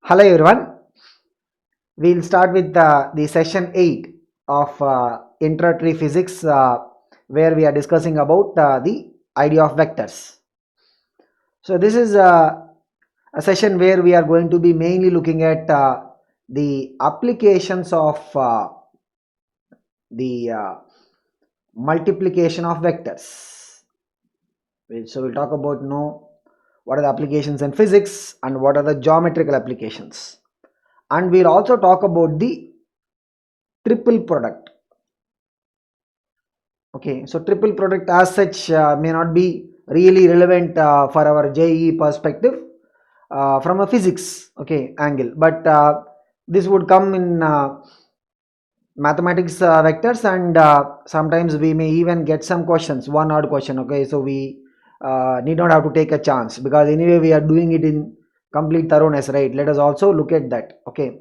Hello everyone. We'll start with the session 8 of introductory physics where we are discussing about the idea of vectors. So this is a session where we are going to be mainly looking at the applications of the multiplication of vectors. So we'll talk about what are the applications in physics and what are the geometrical applications. And we'll also talk about the triple product. Okay, so triple product as such may not be really relevant for our JEE perspective from a physics angle, but this would come in mathematics vectors, and sometimes we may even get some questions, one odd question. Okay, so we need not have to take a chance because anyway we are doing it in complete thoroughness, right? Let us also look at that. Okay,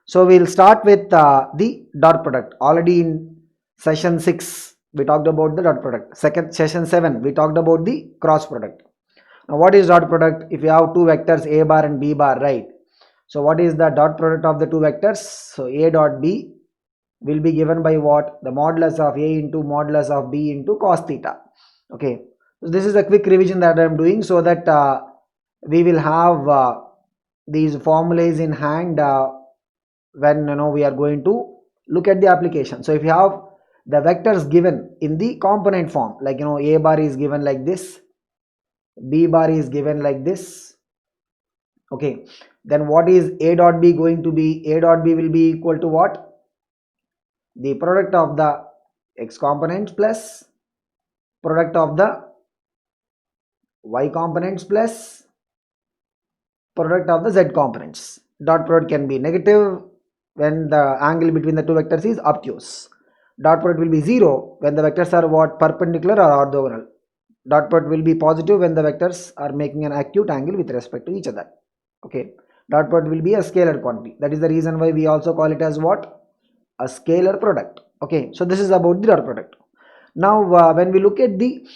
so we'll start with the dot product. Already in session 6 we talked about the dot product. Second session 7 we talked about the cross product. Now what is dot product? If you have two vectors a bar and b bar, right? So what is the dot product of the two vectors? So a dot b will be given by what? The modulus of a into modulus of b into cos theta. Okay, so this is a quick revision that I am doing so that we will have these formulas in hand when we are going to look at the application. So if you have the vectors given in the component form, like a bar is given like this, b bar is given like this. Okay, then what is a dot b going to be? A dot b will be equal to what? The product of the x components plus product of the y components plus product of the z components. Dot product can be negative when the angle between the two vectors is obtuse. Dot product will be 0 when the vectors are what? Perpendicular or orthogonal. Dot product will be positive when the vectors are making an acute angle with respect to each other. Okay, dot product will be a scalar quantity. That is the reason why we also call it as what? A scalar product. Okay, so this is about the dot product. Now when we look at the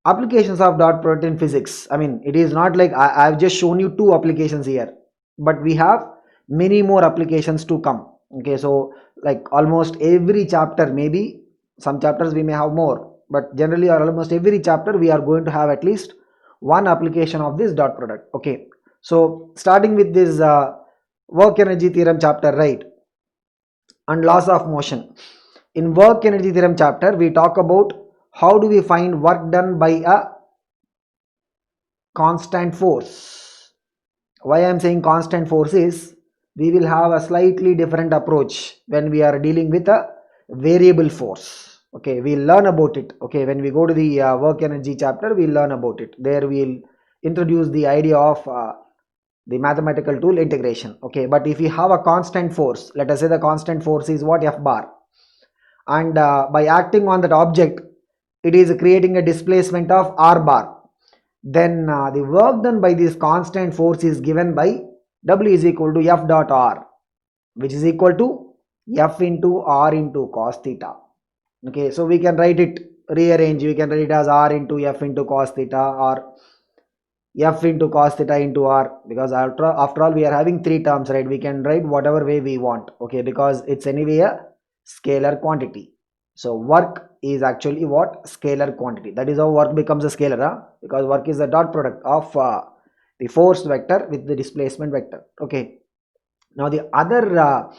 applications of dot product in physics, I mean, it is not like I've just shown you two applications here, but we have many more applications to come. Okay, so like almost every chapter, maybe some chapters we may have more, but generally or almost every chapter we are going to have at least one application of this dot product. Okay, so starting with this work energy theorem chapter, right, and laws of motion. In work energy theorem chapter we talk about how do we find work done by a constant force. Why I am saying constant force is we will have a slightly different approach when we are dealing with a variable force. Okay, we'll learn about it. Okay, when we go to the work energy chapter we'll learn about it. There we'll introduce the idea of the mathematical tool integration. Okay, but if we have a constant force, let us say the constant force is what? F bar, and by acting on that object it is creating a displacement of r bar, then the work done by this constant force is given by W is equal to F dot R, which is equal to F into R into cos theta. Okay, so we can write it, rearrange, we can write it as R into F into cos theta or F into cos theta into R, because after all we are having three terms, right? We can write whatever way we want. Okay, because it's anyway a scalar quantity. So work is actually what? Scalar quantity. That is how work becomes a scalar, because work is the dot product of the force vector with the displacement vector. Okay, now the other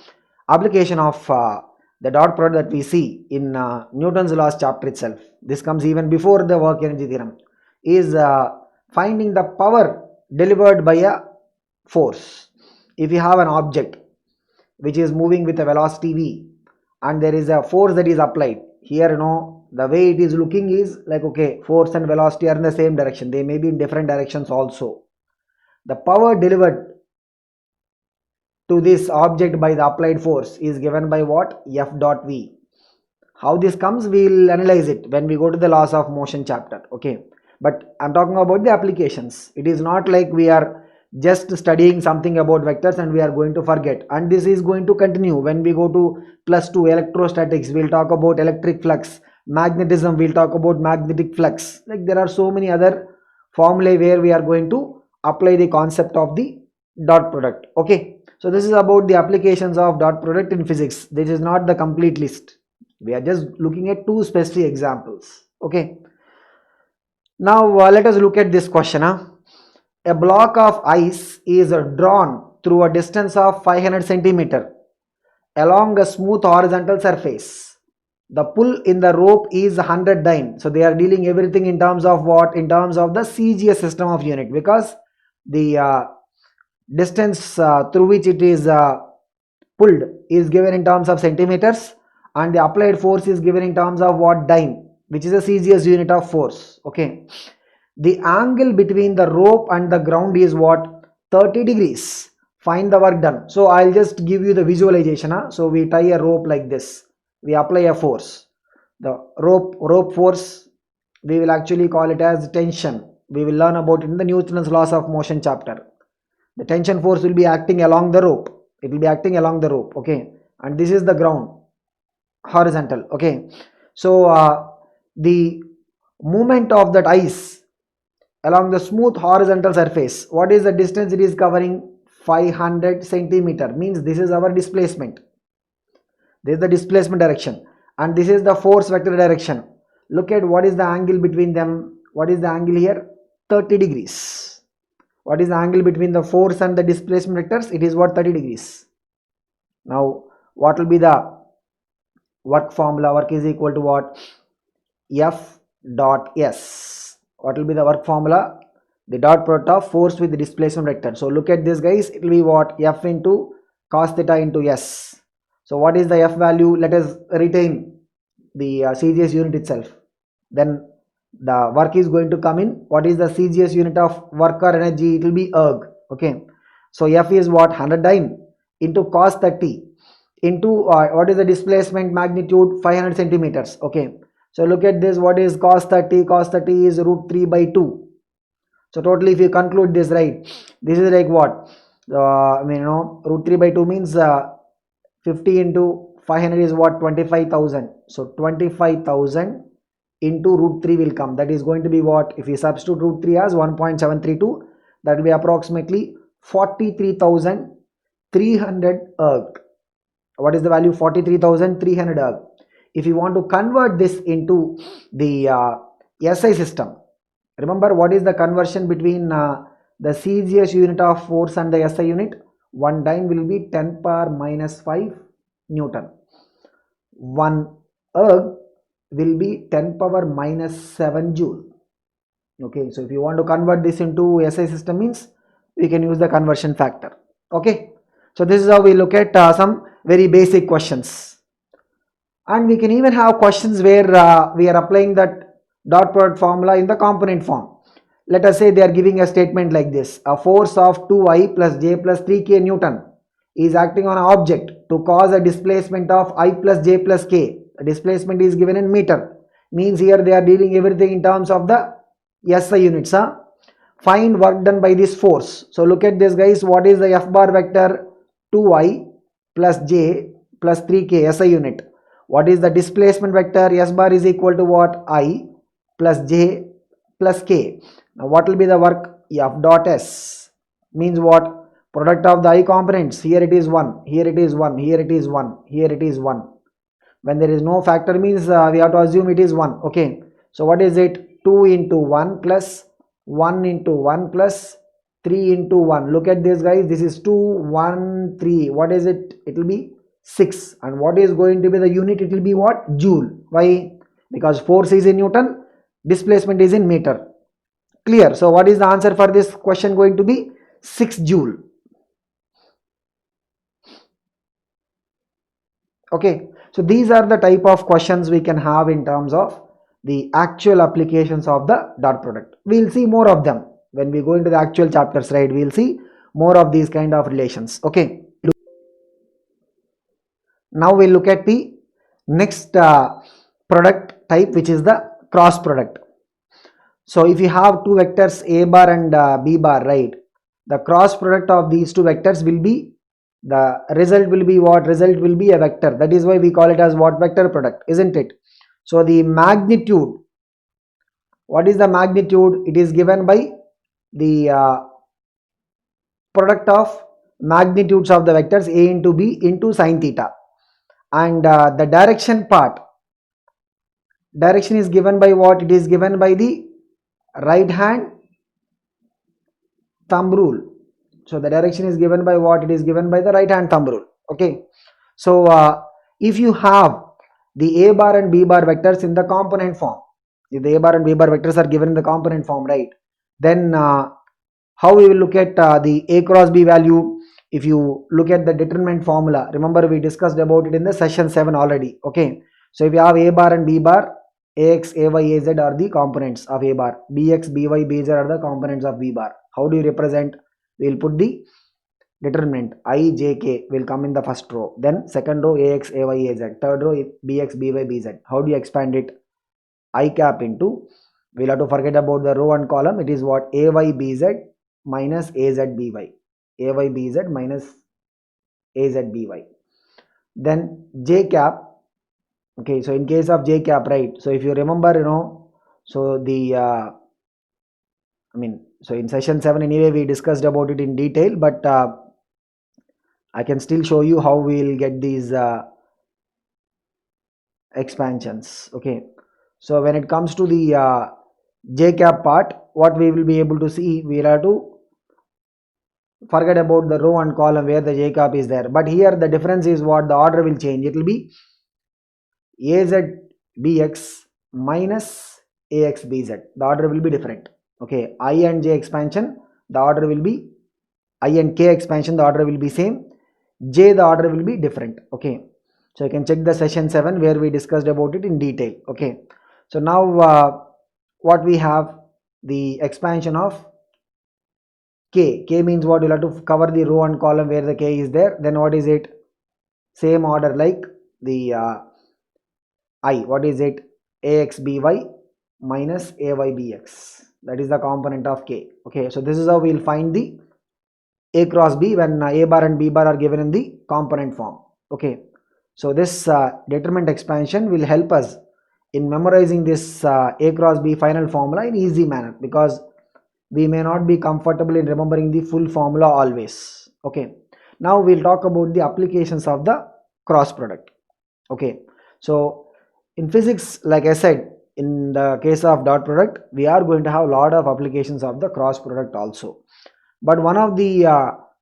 application of the dot product that we see in Newton's laws chapter itself, this comes even before the work energy theorem, is finding the power delivered by a force. If you have an object which is moving with a velocity v and there is a force that is applied here, the way it is looking is like, okay, force and velocity are in the same direction, they may be in different directions also. The power delivered to this object by the applied force is given by what? F dot v. How this comes, we'll analyze it when we go to the laws of motion chapter. Okay, but I'm talking about the applications. It is not like we are just studying something about vectors and we are going to forget, and this is going to continue. When we go to +2 electrostatics, we'll talk about electric flux. Magnetism, we'll talk about magnetic flux. Like there are so many other formulae where we are going to apply the concept of the dot product. Okay, so this is about the applications of dot product in physics. This is not the complete list, we are just looking at two specific examples. Okay, now let us look at this question. A block of ice is drawn through a distance of 500 centimeter along a smooth horizontal surface. The pull in the rope is 100 dyne. So they are dealing everything in terms of what? In terms of the CGS system of unit, because the distance through which it is pulled is given in terms of centimeters, and the applied force is given in terms of what? Dyne, which is a CGS unit of force. Okay, the angle between the rope and the ground is what? 30 degrees. Find the work done. So I'll just give you the visualization. So we tie a rope like this, we apply a force, the rope force, we will actually call it as tension. We will learn about it in the Newton's laws of motion chapter. The tension force will be acting along the rope, it will be acting along the rope. Okay, and this is the ground, horizontal. Okay, so the movement of that ice along the smooth horizontal surface, what is the distance it is covering? 500 centimeter, means this is our displacement, this is the displacement direction, and this is the force vector direction. Look at what is the angle between them. What is the angle here? 30 degrees. What is the angle between the force and the displacement vectors? It is what? 30 degrees. Now what will be the work formula? Work is equal to what? F dot S. What will be the work formula? The dot product of force with the displacement vector. So look at this, guys, it will be what? F into cos theta into S. So what is the F value? Let us retain the CGS unit itself, then the work is going to come in. What is the CGS unit of work or energy? It will be erg. Okay, so F is what? 100 dyne into cos 30 into what is the displacement magnitude? 500 centimeters. Okay, so look at this, what is cos 30? Cos 30 is root 3 by 2. So totally if you conclude this, right, this is like what? Root 3 by 2 means 50 into 500 is what? 25,000. So 25,000 into root 3 will come. That is going to be what? If we substitute root 3 as 1.732, that will be approximately 43,300 erg. What is the value? 43,300 erg. If you want to convert this into the SI system, remember what is the conversion between the CGS unit of force and the SI unit? 1 dyne will be 10 power minus 5 Newton. 1 erg will be 10 power minus 7 joule. Okay, so if you want to convert this into SI system, means we can use the conversion factor. Okay, so this is how we look at some very basic questions, and we can even have questions where we are applying that dot product formula in the component form. Let us say they are giving a statement like this: a force of 2I plus j plus 3k Newton is acting on an object to cause a displacement of I plus j plus k. The displacement is given in meter, means here they are dealing everything in terms of the SI units. Find work done by this force. So look at this, guys, what is the F bar vector? 2I plus j plus 3k SI unit. What is the displacement vector? S bar is equal to what? I plus j plus k. Now what will be the work? F dot S means what? Product of the I components. Here it is 1, here it is 1, here it is 1, here it is 1. When there is no factor, means we have to assume it is 1. Okay, so what is it? 2 into 1 plus 1 into 1 plus 3 into 1. Look at this, guys, this is 2 1 3. What is it? It will be 6. And what is going to be the unit? It will be what? Joule. Why? Because force is in Newton, displacement is in meter. Clear? So what is the answer for this question going to be? 6 joule. Okay, so these are the type of questions we can have in terms of the actual applications of the dot product. We'll see more of them when we go into the actual chapters, right? We'll see more of these kind of relations. Okay, now we'll look at the next product type, which is the cross product. So if you have two vectors a bar and b bar, right, the cross product of these two vectors will be, the result will be what? Result will be a vector. That is why we call it as what? Vector product, isn't it? So the magnitude, what is the magnitude? It is given by the product of magnitudes of the vectors a into b into sine theta, and the direction part, direction is given by what? It is given by the right hand thumb rule. So the direction is given by what? It is given by the right hand thumb rule. Okay, so if you have the a bar and b bar vectors in the component form, if the a bar and b bar vectors are given in the component form, right, then how we will look at the a cross b value? If you look at the determinant formula, remember we discussed about it in the session 7 already. Okay, so if you have a bar and b bar, ax, ay, az are the components of a bar, bx, by, bz are the components of b bar. How do you represent? We will put the determinant I, j, k will come in the first row, then second row ax, ay, az, third row bx, by, bz. How do you expand it? I cap into, we'll have to forget about the row and column. It is what? Ay, bz minus az, by. Ay, bz minus az, by. Then j cap. Okay, so in case of j cap, right, so if you remember, so the so in session 7 anyway we discussed about it in detail, but I can still show you how we'll get these expansions. Okay, so when it comes to the j cap part, what we will be able to see, we'll have to forget about the row and column where the j cap is there, but here the difference is what? The order will change. It will be az bx minus ax bz. The order will be different. Okay, I and j expansion, the order will be, I and k expansion, the order will be same. J, the order will be different. Okay, so you can check the session 7 where we discussed about it in detail. Okay, so now what we have, the expansion of k. K means what? You'll have to cover the row and column where the k is there. Then what is it? Same order like the I. What is it? Ax by minus ay bx. That is the component of k. Okay, so this is how we'll find the a cross b when a bar and b bar are given in the component form. Okay, so this determinant expansion will help us in memorizing this a cross b final formula in easy manner, because we may not be comfortable in remembering the full formula always. Okay, now we'll talk about the applications of the cross product. Okay, so in physics, like I said, in the case of dot product, we are going to have a lot of applications of the cross product also, but one of the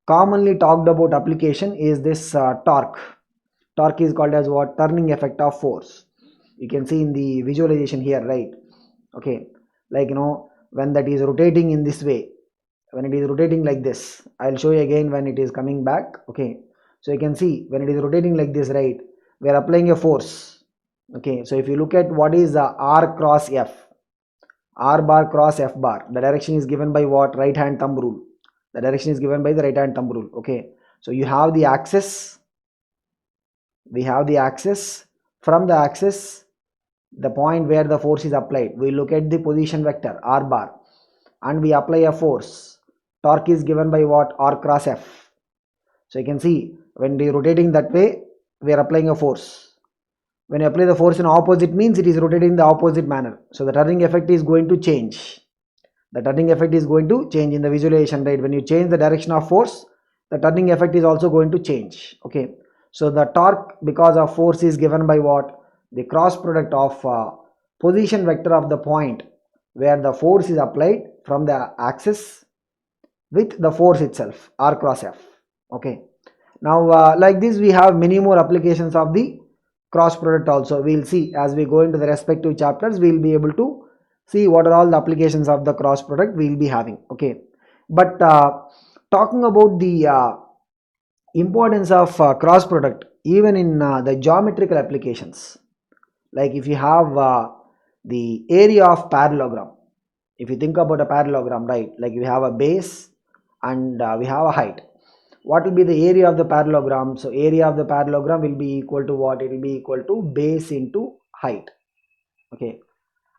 commonly talked about application is this torque. Torque is called as what? Turning effect of force. You can see in the visualization here, right? Okay, like when that is rotating in this way, when it is rotating like this, I'll show you again when it is coming back. Okay, so you can see when it is rotating like this, right, we are applying a force. Okay, so if you look at what is the r cross f, r bar cross f bar, the direction is given by what? Right hand thumb rule. The direction is given by the right hand thumb rule. Okay, so you have the axis, we have the axis, from the axis, the point where the force is applied, we look at the position vector r bar and we apply a force. Torque is given by what? R cross f. So you can see when we are rotating that way, we are applying a force. When you apply the force in opposite, means it is rotating in the opposite manner, so the turning effect is going to change. The turning effect is going to change in the visualization, right? When you change the direction of force, the turning effect is also going to change. Okay, so the torque because of force is given by what? The cross product of position vector of the point where the force is applied from the axis with the force itself, r cross f. Okay, now like this we have many more applications of the cross product also. We'll see as we go into the respective chapters, we'll be able to see what are all the applications of the cross product we'll be having. Okay, but talking about the importance of cross product even in the geometrical applications, like if you have the area of parallelogram, if you think about a parallelogram, right, like we have a base and we have a height, what will be the area of the parallelogram? So area of the parallelogram will be equal to what? It will be equal to base into height. Okay,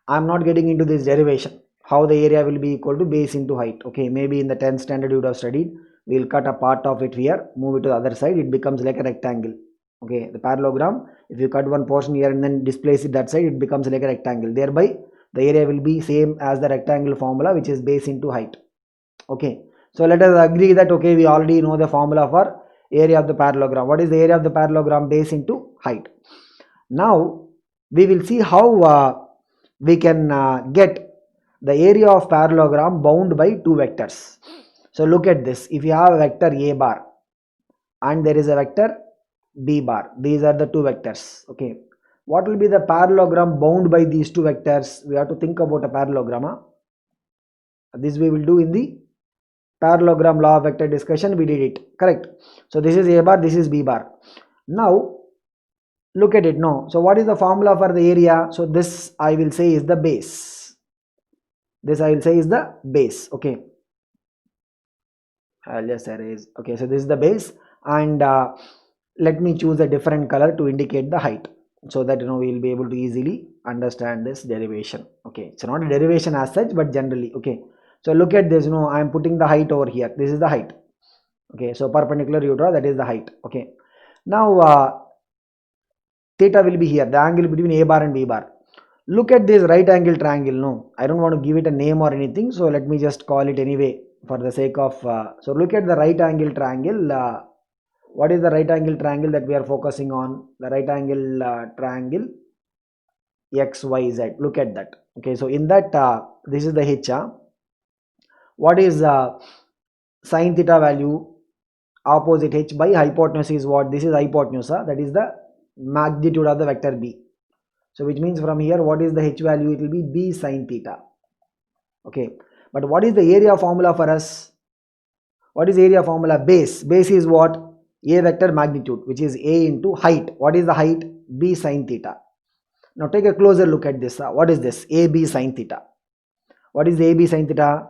I'm not getting into this derivation, how the area will be equal to base into height. Okay, maybe in the 10th standard you would have studied. We'll cut a part of it here, move it to the other side, it becomes like a rectangle. Okay, the parallelogram, if you cut one portion here and then displace it that side, it becomes like a rectangle. Thereby the area will be same as the rectangle formula, which is base into height. Okay, So let us agree that okay, we already know the formula for area of the parallelogram. What is the area of the parallelogram? Base into height. Now we will see how we can get the area of parallelogram bound by two vectors. So look at this. If you have a vector a bar and there is a vector b bar, these are the two vectors. Okay, what will be the parallelogram bound by these two vectors? We have to think about a parallelogram. This we will do in the parallelogram law of vector discussion. We did it, correct? So this is a bar, this is b bar. Now look at it. No, so what is the formula for the area? So this I will say is the base. This I will say is the base. Okay, I'll just erase. Okay, so this is the base, and let me choose a different color to indicate the height, so that we will be able to easily understand this derivation. Okay, it's not a derivation as such, but generally. Okay, so look at this. I am putting the height over here. This is the height. Okay, so perpendicular you draw, that is the height. Okay, now theta will be here, the angle between a bar and b bar. Look at this right angle triangle. No, I don't want to give it a name or anything, so let me just call it anyway for the sake of so look at the right angle triangle. What is the right angle triangle that we are focusing on? The right angle triangle XYZ. Look at that. Okay, so in that this is the h. What is sine theta value? Opposite h by hypotenuse is what? This is hypotenuse. That is the magnitude of the vector b. So which means from here, what is the h value? It will be b sine theta. Okay, but what is the area formula for us? What is area formula? Base. Base is what? A vector magnitude, which is a into height. What is the height? B sine theta. Now take a closer look at this. What is this? AB sine theta. What is AB sine theta?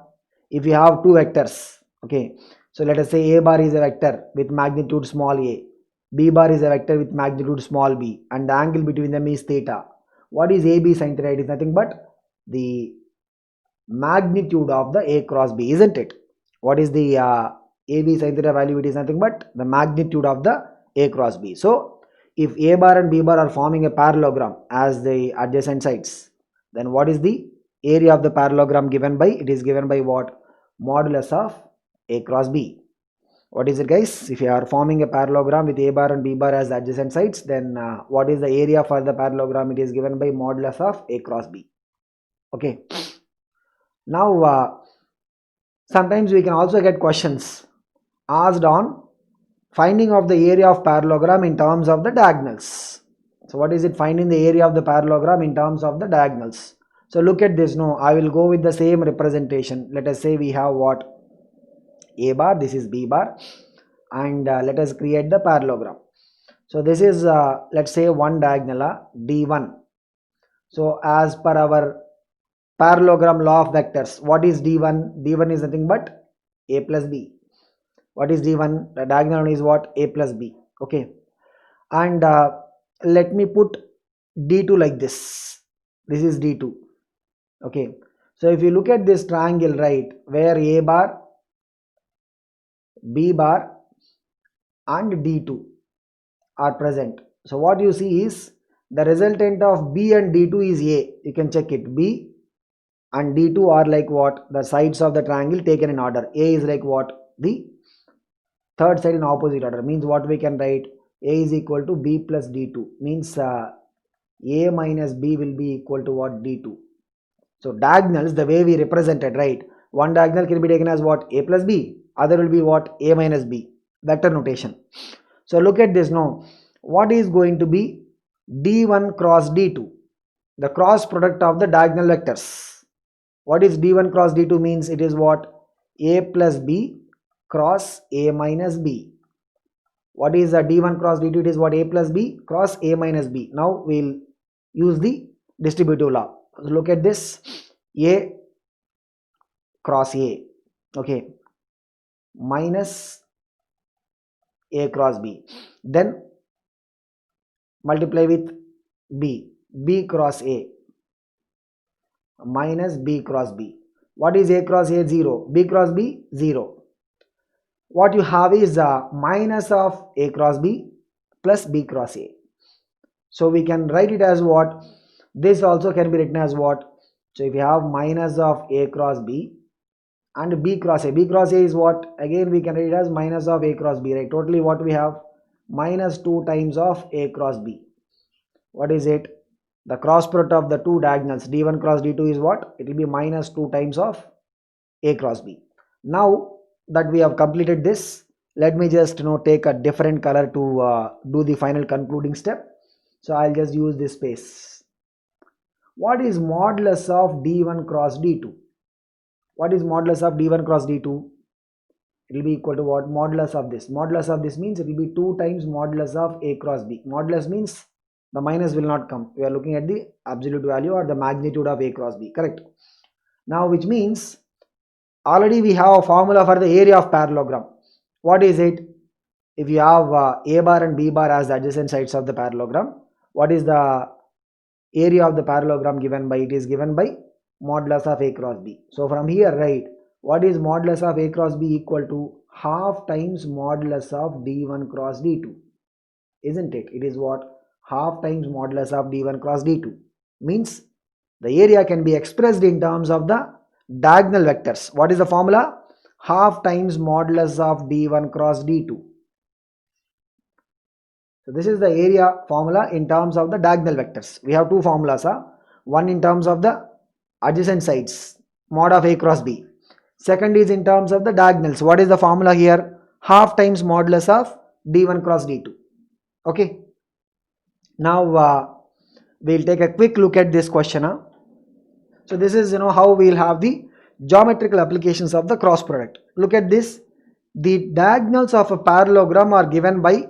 If you have two vectors, okay, so let us say a bar is a vector with magnitude small a, b bar is a vector with magnitude small b, and the angle between them is theta. What is AB sine theta? It is nothing but the magnitude of the a cross b, isn't it? What is the AB sine theta value? It is nothing but the magnitude of the a cross b. So if a bar and b bar are forming a parallelogram as the adjacent sides, then what is the area of the parallelogram given by? It is given by what? Modulus of a cross b. What is it, guys? If you are forming a parallelogram with a bar and b bar as adjacent sides, then what is the area for the parallelogram? It is given by modulus of a cross b. Okay, now sometimes we can also get questions asked on finding of the area of parallelogram in terms of the diagonals. So what is it? Finding the area of the parallelogram in terms of the diagonals. So look at this. No, I will go with the same representation. Let us say we have what? A bar, this is b bar, and let us create the parallelogram. So this is let's say one diagonal d1. So as per our parallelogram law of vectors, what is d1? d1 is nothing but a plus b. What is d1? The diagonal is what? A plus b. Okay, and let me put d2 like this. This is d2. Okay, so if you look at this triangle, right, where a bar, b bar and d2 are present, so what you see is the resultant of b and d2 is a. You can check it. B and d2 are like what? The sides of the triangle taken in order. A is like what? The third side in opposite order. Means what we can write? A is equal to b plus d2. Means a minus b will be equal to what? d2. So diagonals, the way we represented, right? One diagonal can be taken as what? A plus b. Other will be what? A minus b. Vector notation. So look at this now. What is going to be d1 cross d2? The cross product of the diagonal vectors. What is d1 cross d2 means? It is what? A plus b cross a minus b. What is the d1 cross d2? It is what? A plus b cross a minus b. Now we'll use the distributive law. Look at this. A cross a, okay, minus a cross b, then multiply with b, b cross a minus b cross b. What is a cross a? 0. B cross b? 0. What you have is minus of a cross b plus b cross a. So we can write it as what? This also can be written as what? So if you have minus of a cross b and b cross a. B cross a is what? Again we can read it as minus of a cross b, right? Totally what we have? Minus 2 times of a cross b. What is it? The cross product of the two diagonals d1 cross d2 is what? It will be minus 2 times of a cross b. Now that we have completed this, let me just take a different color to do the final concluding step. So I'll just use this space. What is modulus of d1 cross d2? What is modulus of d1 cross d2? It will be equal to what? Modulus of this. Modulus of this means it will be 2 times modulus of a cross b. Modulus means the minus will not come. We are looking at the absolute value or the magnitude of a cross b, correct? Now which means already we have a formula for the area of parallelogram. What is it? If you have a bar and b bar as the adjacent sides of the parallelogram, what is the area of the parallelogram given by? It is given by modulus of a cross b. So from here, right, what is modulus of a cross b? Equal to half times modulus of d1 cross d2, isn't it? It is what? Half times modulus of d1 cross d2. Means the area can be expressed in terms of the diagonal vectors. What is the formula? Half times modulus of d1 cross d2. So this is the area formula in terms of the diagonal vectors. We have two formulas. One in terms of the adjacent sides, mod of a cross b. Second is in terms of the diagonals. What is the formula here? Half times modulus of d1 cross d2. Okay. Now we'll take a quick look at this question. So this is how we'll have the geometrical applications of the cross product. Look at this. The diagonals of a parallelogram are given by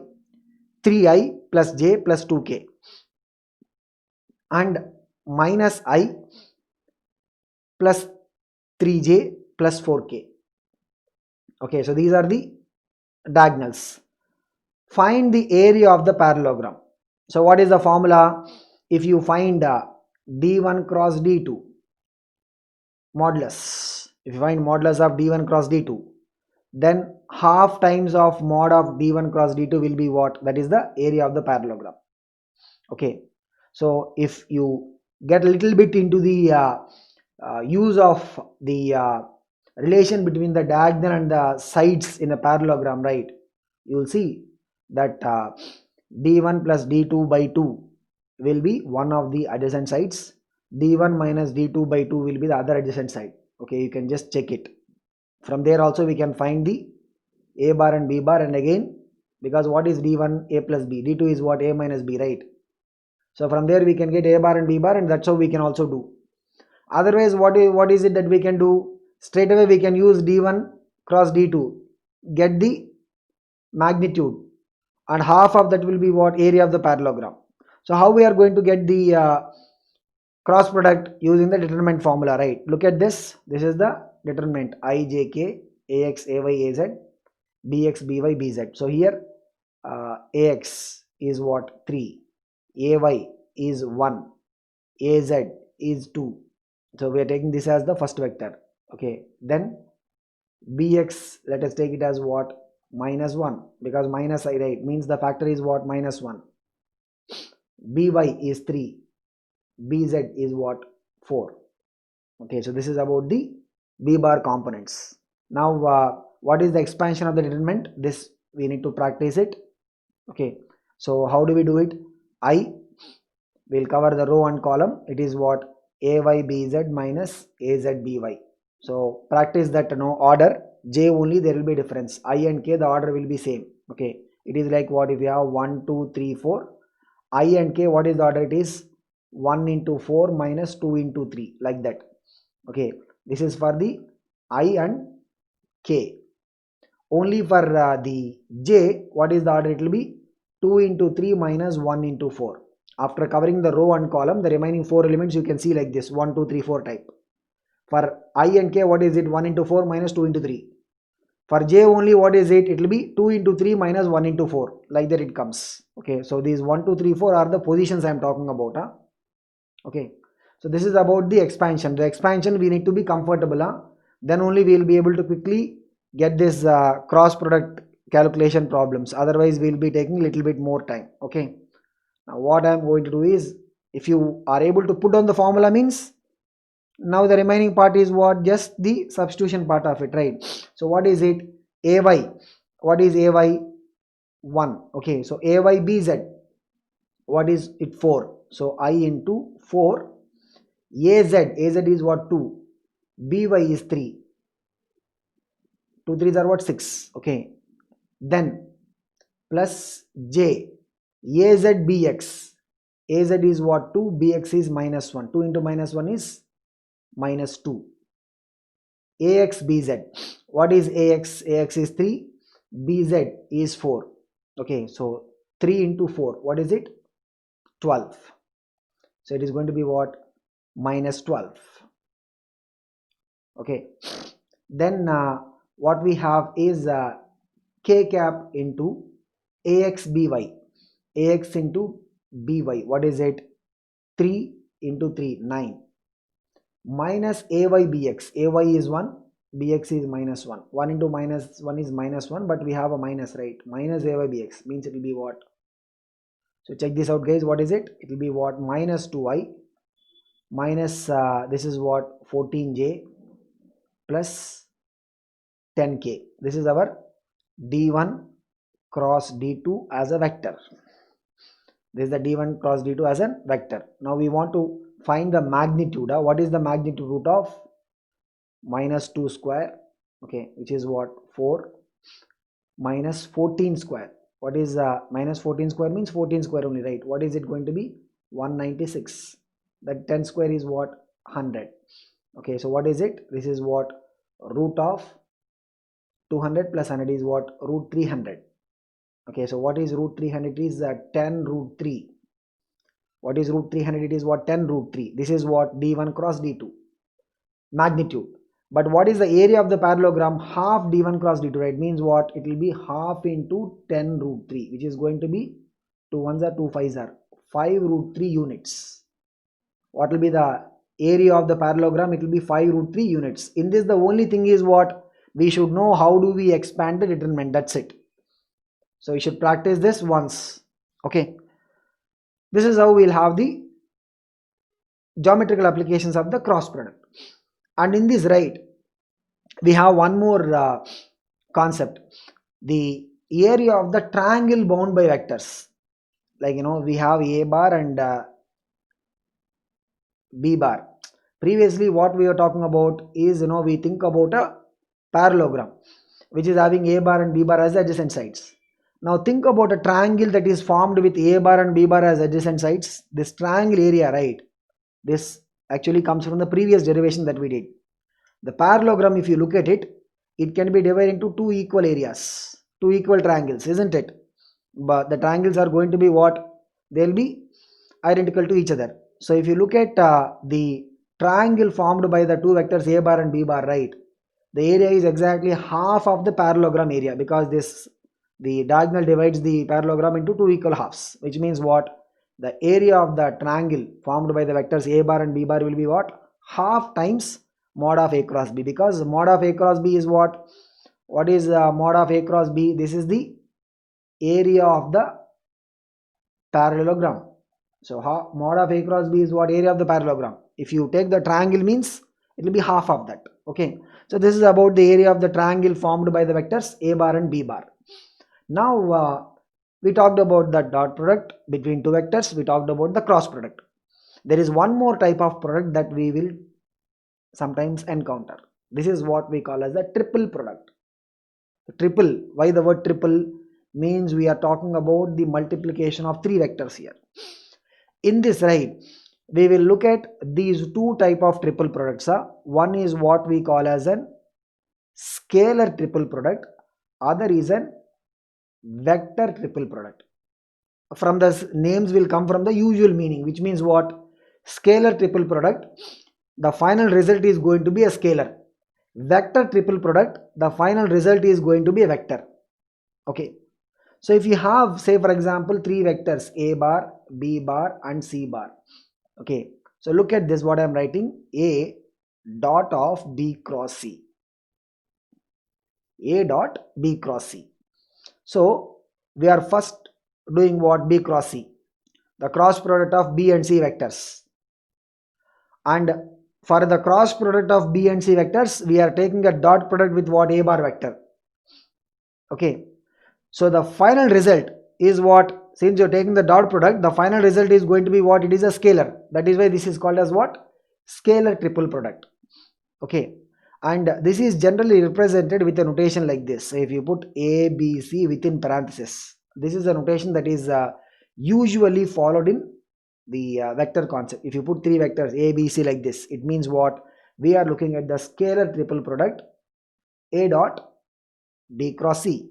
3i plus j plus 2k and minus I plus 3j plus 4k. Okay, so these are the diagonals. Find the area of the parallelogram. So what is the formula? If you find d1 cross d2 modulus, if you find modulus of d1 cross d2, then half times of mod of d1 cross d2 will be what? That is the area of the parallelogram. Okay, so if you get a little bit into the use of the relation between the diagonal and the sides in a parallelogram, right, you will see that d1 plus d2 by 2 will be one of the adjacent sides. d1 minus d2 by 2 will be the other adjacent side. Okay, you can just check it. From there also we can find the a bar and b bar, and again, because what is d1? A plus b. d2 is what? A minus b, right? So from there we can get a bar and b bar, and that's how we can also do. Otherwise, what is it that we can do? Straight away we can use d1 cross d2, get the magnitude, and half of that will be what? Area of the parallelogram. So how we are going to get the cross product? Using the determinant formula, right? Look at this. This is the determinant: I, j, k, ax, ay, az, bx, by, bz. So here ax is what? 3, ay is 1, az is 2. So we are taking this as the first vector. Okay, then bx, let us take it as what? Minus 1, because minus I, right, means the factor is what? Minus 1. by is 3, bz is what? 4. Okay, so this is about the b bar components. Now what is the expansion of the determinant? This we need to practice it. Okay, so how do we do it? I will cover the row and column. It is what? Ay bz minus az by. So practice that order. J only there will be difference. I and k, the order will be same. Okay, it is like what? If you have 1 2 3 4, I and k, what is the order? It is 1 into 4 minus 2 into 3, like that. Okay, this is for the I and k. Only for the j, what is the order? It will be 2 into 3 minus 1 into 4. After covering the row and column, the remaining 4 elements you can see like this: 1 2 3 4 type. For I and k, what is it? 1 into 4 minus 2 into 3. For j only, what is it? It will be 2 into 3 minus 1 into 4, like that it comes. Okay, so these 1 2 3 4 are the positions I am talking about. Okay, so this is about the expansion. The expansion we need to be comfortable. Then only we will be able to quickly get this cross product calculation problems. Otherwise we will be taking a little bit more time. Okay, now what I am going to do is, if you are able to put on the formula, means Now the remaining part is what? Just the substitution part of it, right? So what is it? Ay. What is Ay? 1. Okay, so Ay Bz. What is it? 4. So I into 4. Az is what? 2. By is 3. 2 3s are what? 6. Okay, then plus j. Az bx. Az is what? 2. Bx is minus 1. 2 into minus 1 is minus 2. Ax bz. What is Ax? Ax is 3. Bz is 4. Okay, so 3 into 4. What is it? 12. So it is going to be what? Minus 12. Okay, then what we have is k cap into Ax by. Ax into by. What is it? 3 into 3, 9. Minus ay bx. Ay is 1, bx is minus 1. 1 into minus 1 is minus 1, but we have a minus, right? Minus ay bx means it will be what? So check this out, guys. What is it? It will be what? Minus 2y minus this is what? 14j plus 10k. This is our d1 cross d2 as a vector. This is the d1 cross d2 as a vector. Now we want to find the magnitude. What is the magnitude root of minus 2 square? Okay, which is what? 4 minus 14 square. What is minus 14 square? Means 14 square only, right? What is it going to be? 196. That 10 square is what? 100. Okay, so what is it? This is what? Root of 200 plus 100 is what? Root 300. Okay, so what is root 300? It is 10 root 3. What is root 300? It is what? 10 root 3. This is what? d1 cross d2 magnitude. But what is the area of the parallelogram? Half d1 cross d2, right? Means what? It will be half into 10 root 3, which is going to be 2 1s are 2 5s are 5 root 3 units. What will be the area of the parallelogram? It will be 5 root 3 units. In this, the only thing is what? We should know how do we expand the determinant. That's it. So we should practice this once. Okay, this is how we'll have the geometrical applications of the cross product. And in this, right, we have one more concept, the area of the triangle bound by vectors. Like, we have a bar and b bar. Previously what we were talking about is, we think about a parallelogram which is having a bar and b bar as adjacent sides. Now think about a triangle that is formed with a bar and b bar as adjacent sides. This triangle area, right, this actually comes from the previous derivation that we did. The parallelogram, if you look at it, it can be divided into two equal areas, two equal triangles, isn't it? But the triangles are going to be what? They'll be identical to each other. So if you look at the triangle formed by the two vectors a bar and b bar, right, the area is exactly half of the parallelogram area, because the diagonal divides the parallelogram into two equal halves, which means what? The area of the triangle formed by the vectors a bar and b bar will be what? Half times mod of a cross b, because mod of a cross b is what? What is mod of a cross b? This is the area of the parallelogram. So mod of a cross b is what? Area of the parallelogram. If you take the triangle, means it will be half of that. Okay, so this is about the area of the triangle formed by the vectors a bar and b bar. Now we talked about the dot product between two vectors. We talked about the cross product. There is one more type of product that we will sometimes encounter. This is what we call as the triple product. Triple, why the word triple? Means we are talking about the multiplication of three vectors here. In this, right, we will look at these two type of triple products. One is what we call as an scalar triple product, other is an vector triple product. From the names will come from the usual meaning, which means what? Scalar triple product, the final result is going to be a scalar. Vector triple product, the final result is going to be a vector. Okay, so if you have, say for example, three vectors a bar, b bar and c bar. Okay, so look at this, what I am writing, a dot of b cross c, a dot b cross c. So we are first doing what? B cross c, the cross product of b and c vectors. And For the cross product of b and c vectors, we are taking a dot product with what? A bar vector. Okay, so the final result is what? Since you're taking the dot product, the final result is going to be what? It is a scalar. That is why this is called as what? Scalar triple product. Okay, and this is generally represented with a notation like this. So if you put a b c within parenthesis, this is a notation that is usually followed in the vector concept. If you put three vectors a b c like this, it means what? We are looking at the scalar triple product a dot b cross c.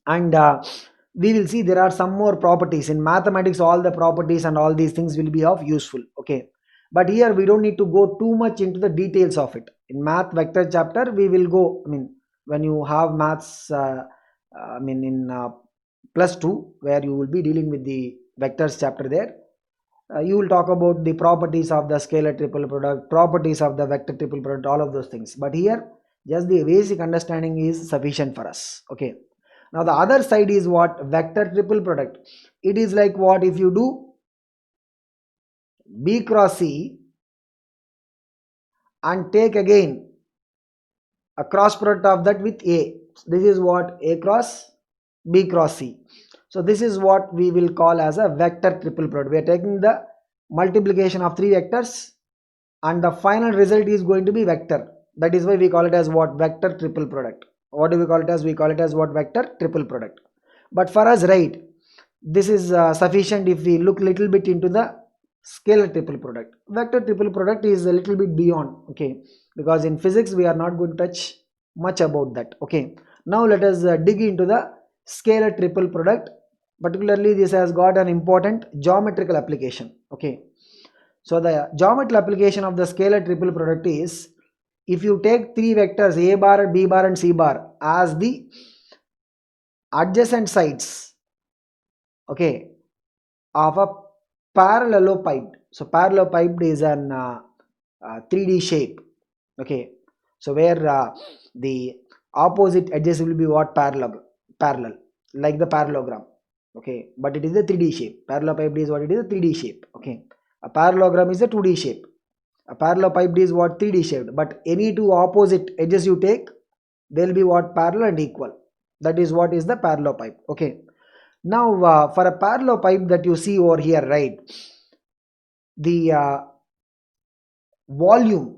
And we will see there are some more properties in mathematics. All the properties and all these things will be of useful. Okay, but here we don't need to go too much into the details of it. In math vector chapter we will go, I mean, when you have maths in +2, where you will be dealing with the vectors chapter, there you will talk about the properties of the scalar triple product, properties of the vector triple product, all of those things. But here just the basic understanding is sufficient for us. Okay, now the other side is what? Vector triple product. It is like what? If you do b cross c and take again a cross product of that with a, this is what? A cross b cross c. So this is what we will call as a vector triple product. We are taking the multiplication of three vectors and the final result is going to be vector. That is why we call it as what? Vector triple product. What do we call it as? We call it as what? Vector triple product. But for us, right, this is sufficient if we look little bit into the scalar triple product. Vector triple product is a little bit beyond. Okay, because in physics we are not going to touch much about that. Okay, now let us dig into the scalar triple product. Particularly this has got an important geometrical application. Okay, so the geometrical application of the scalar triple product is, if you take three vectors a bar, b bar and c bar as the adjacent sides, okay, of a parallelopiped. So parallelopiped is an 3D shape. Okay, so where the opposite edges will be what? Parallel, like the parallelogram. Okay, but it is a 3D shape. Parallelopiped is what? It is a 3D shape. Okay, a parallelogram is a 2D shape. A parallelopiped is what? 3D shaped. But any two opposite edges you take, they will be what? Parallel and equal. That is what is the parallelopipe. Okay, now for a parallelopipe that you see over here, right, the volume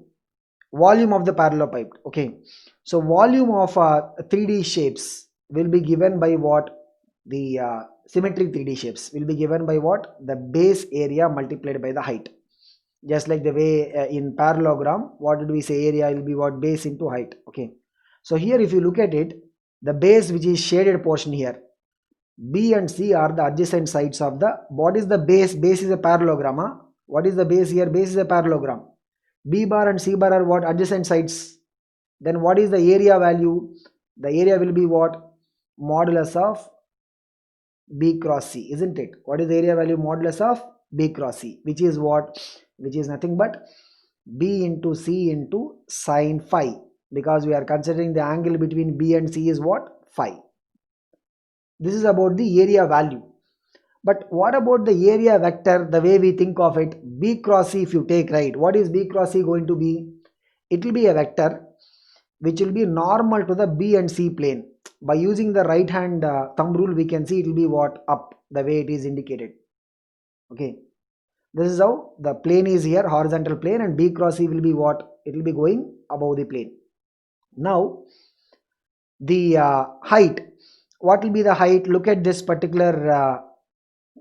of the parallelopipe. Okay, so volume of 3D shapes will be given by what? The symmetric 3D shapes will be given by what? The base area multiplied by the height. Just like the way in parallelogram, what did we say? Area will be what? Base into height. Okay, so here if you look at it, the base, which is shaded portion here, b and c are the adjacent sides of the, what is the base? Base is a parallelogram. Huh? What is the base here? Base is a parallelogram. B bar and C bar are what? Adjacent sides. Then what is the area value? The area will be what? Modulus of B cross C, isn't it? What is the area value? Modulus of B cross C, which is what? Which is nothing but B into C into sine phi, because we are considering the angle between B and C is what? Phi. This is about the area value. But what about the area vector, the way we think of it? B cross C, if you take, right, what is B cross C going to be? It will be a vector which will be normal to the B and C plane. By using the right hand thumb rule, we can see it will be what? Up, the way it is indicated. Okay, this is how the plane is here, horizontal plane, and B cross C will be what? It will be going above the plane. Now the height, what will be the height? Look at this particular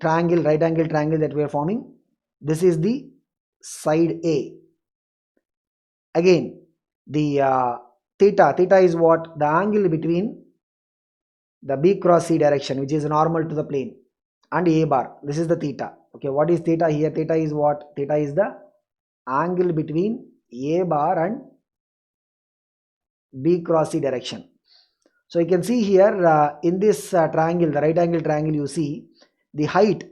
triangle, right angle triangle that we are forming. This is the side A. Again, the theta is what? The angle between the B cross C direction, which is normal to the plane, and A bar. This is the theta. Okay, what is theta here? Theta is what? Theta is the angle between A bar and B cross C direction. So you can see here in this triangle, the right angle triangle, you see the height,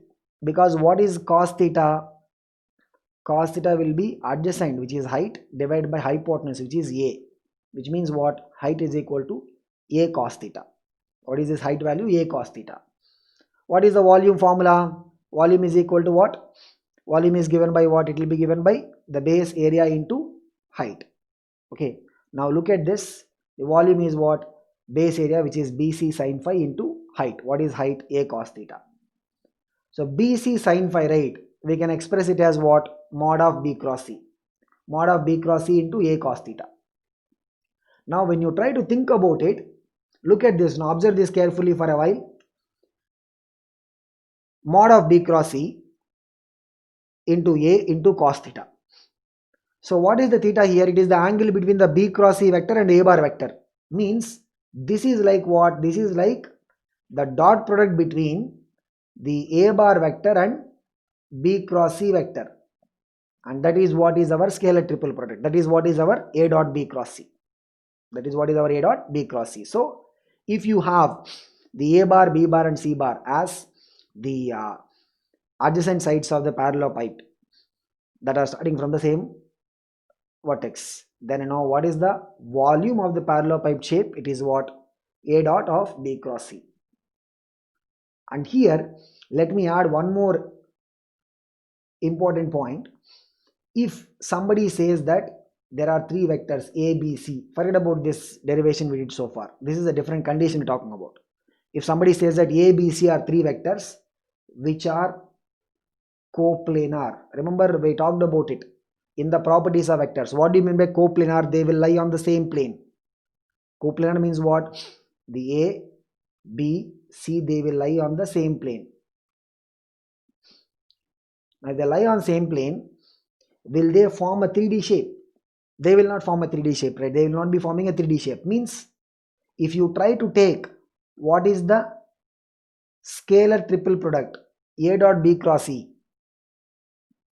because what is cos theta? Cos theta will be adjacent, which is height, divided by hypotenuse, which is A, which means what? Height is equal to A cos theta. What is this height value? A cos theta. What is the volume formula? Volume is equal to what? Volume is given by what? It will be given by the base area into height. Okay, now look at this. The volume is what? Base area, which is BC sine phi into height. What is height? A cos theta. So BC sine phi, right? We can express it as what? Mod of B cross C. Mod of B cross C into A cos theta. Now when you try to think about it, look at this. Now observe this carefully for a while. Mod of B cross C into A into cos theta. So what is the theta here? It is the angle between the B cross C vector and A bar vector. Means this is like what? This is like the dot product between the A bar vector and B cross C vector. And that is what is our scalar triple product. That is what is our A dot B cross C. That is what is our A dot B cross C. So if you have the A bar, B bar and C bar as the adjacent sides of the parallelepiped that are starting from the same vertex, then you know what is the volume of the parallelepiped shape? It is what? A dot of B cross C. And here let me add one more important point. If somebody says that there are three vectors A, B, C, forget about this derivation we did so far. This is a different condition we're talking about. If somebody says that A, B, C are three vectors which are coplanar, remember we talked about it in the properties of vectors. What do you mean by coplanar? They will lie on the same plane. Coplanar means what? The A, B, C, they will lie on the same plane. Now if they lie on same plane, will they form a 3D shape? They will not form a 3D shape, right? They will not be forming a 3D shape. Means if you try to take what is the scalar triple product A dot B cross C,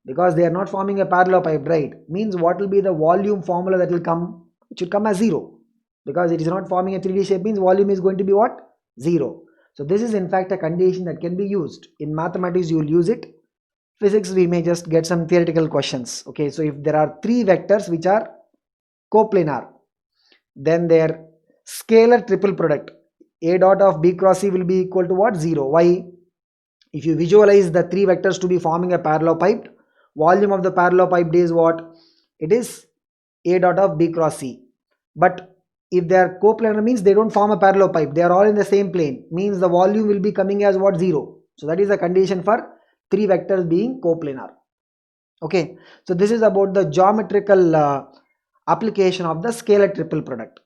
because they are not forming a parallelepiped, right? Means what will be the volume formula that will come? It should come as 0, because it is not forming a 3D shape. Means volume is going to be what? 0. So this is in fact a condition that can be used. In mathematics you will use it. Physics we may just get some theoretical questions. Okay, so if there are three vectors which are coplanar, then their scalar triple product A dot of B cross C will be equal to what? 0. Why? If you visualize the three vectors to be forming a parallelepiped, volume of the parallelepiped is what? It is A dot of B cross C. But if they are coplanar, means they don't form a parallelepiped, they are all in the same plane, means the volume will be coming as what? 0. So that is the condition for three vectors being coplanar. Okay, so this is about the geometrical application of the scalar triple product.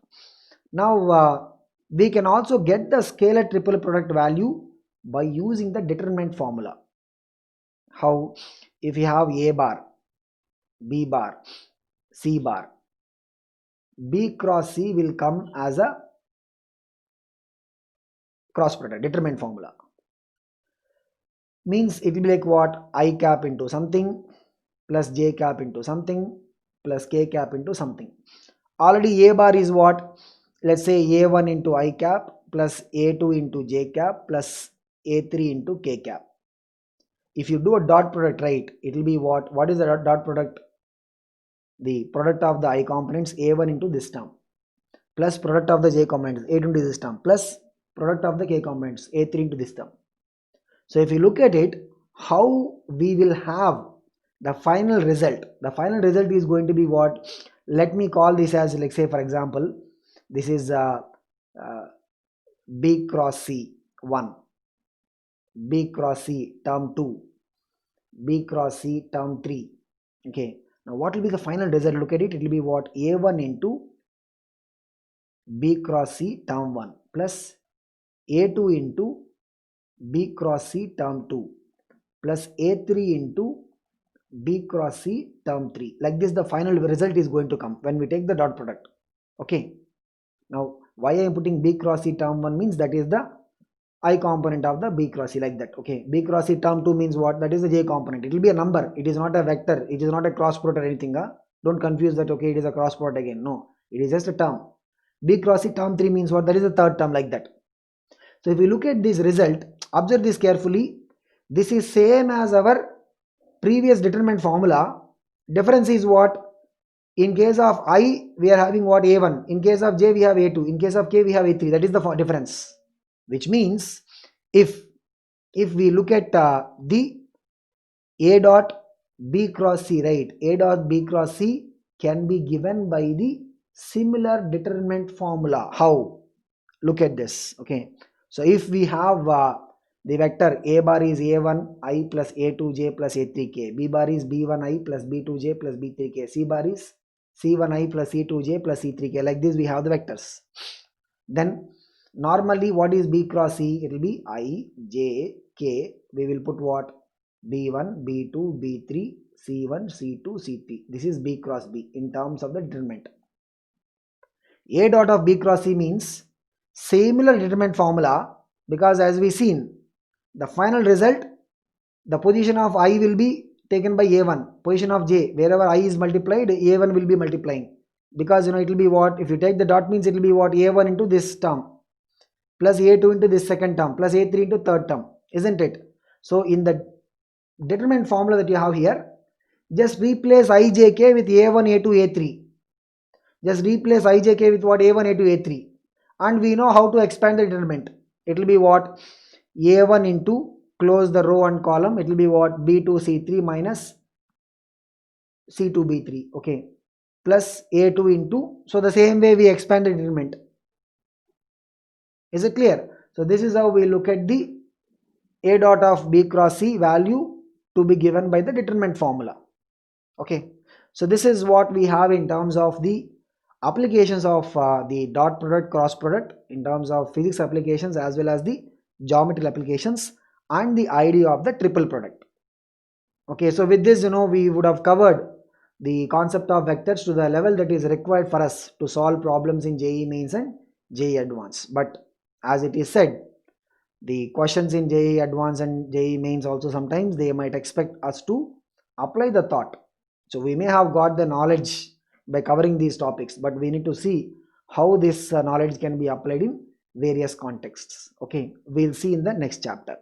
Now we can also get the scalar triple product value by using the determinant formula. How? If you have A bar, B bar, C bar, B cross C will come as a cross product, determinant formula. Means it will be like what? I cap into something plus J cap into something plus K cap into something. Already A bar is what? Let's say A1 into I cap plus A2 into J cap plus A3 into K cap. If you do a dot product, right, it will be what? What is the dot product? The product of the I components A1 into this term plus product of the J components A2 into this term plus product of the K components A3 into this term. So if you look at it, how we will have the final result? The final result is going to be what? Let me call this as, like, say for example, this is B cross C 1, B cross C term 2, B cross C term 3. Okay, now what will be the final result? Look at it, it will be what? A1 into B cross C term 1 plus A2 into B cross C term 2 plus A3 into B cross C term 3. Like this the final result is going to come when we take the dot product. Okay, now why I am putting B cross C term 1 means that is the I component of the B cross C, like that. Okay, B cross C term 2 means what? That is the J component. It will be a number, it is not a vector, it is not a cross product or anything. Don't confuse that. Okay, it is a cross product again. No, it is just a term. B cross C term 3 means what? That is the third term, like that. So if we look at this result, observe this carefully. This is same as our previous determinant formula. Difference is what? In case of I we are having what? A1. In case of J we have A2. In case of K we have A3. That is the difference. Which means if we look at the A dot B cross C, right? A dot B cross C can be given by the similar determinant formula. How? Look at this. Okay, so if we have the vector A bar is A1I plus A2J plus A3K, B bar is B1I plus B2J plus B3K, C bar is C1I plus C2J plus C3K. Like this we have the vectors. Then normally what is B cross C? It will be I, J, K. We will put what? B1, B2, B3, C1, C2, C3. This is B cross B in terms of the determinant. A dot of B cross C means similar determinant formula, because as we seen, the final result, the position of I will be taken by A1, position of J, wherever I is multiplied, A1 will be multiplying, because it will be what, if you take the dot means it will be what, A1 into this term plus A2 into this second term plus A3 into third term, isn't it? So in the determinant formula that you have here, just replace ijk with A1, A2, A3. Just replace ijk with what? A1, A2, A3. And we know how to expand the determinant. It will be what? A1 into, close the row and column, it will be what? B2, C3 minus C2, B3. Okay. Plus A2 into, so the same way we expand the determinant. Is it clear? So this is how we look at the A dot of B cross C value to be given by the determinant formula. Okay. So this is what we have in terms of the applications of the dot product, cross product, in terms of physics applications as well as the geometrical applications, and the idea of the triple product. Okay, so with this, we would have covered the concept of vectors to the level that is required for us to solve problems in JEE Mains and JEE Advanced. But as it is said, the questions in JEE Advanced and JEE Mains also, sometimes they might expect us to apply the thought. So we may have got the knowledge by covering these topics, but we need to see how this knowledge can be applied in various contexts. Okay, we'll see in the next chapter.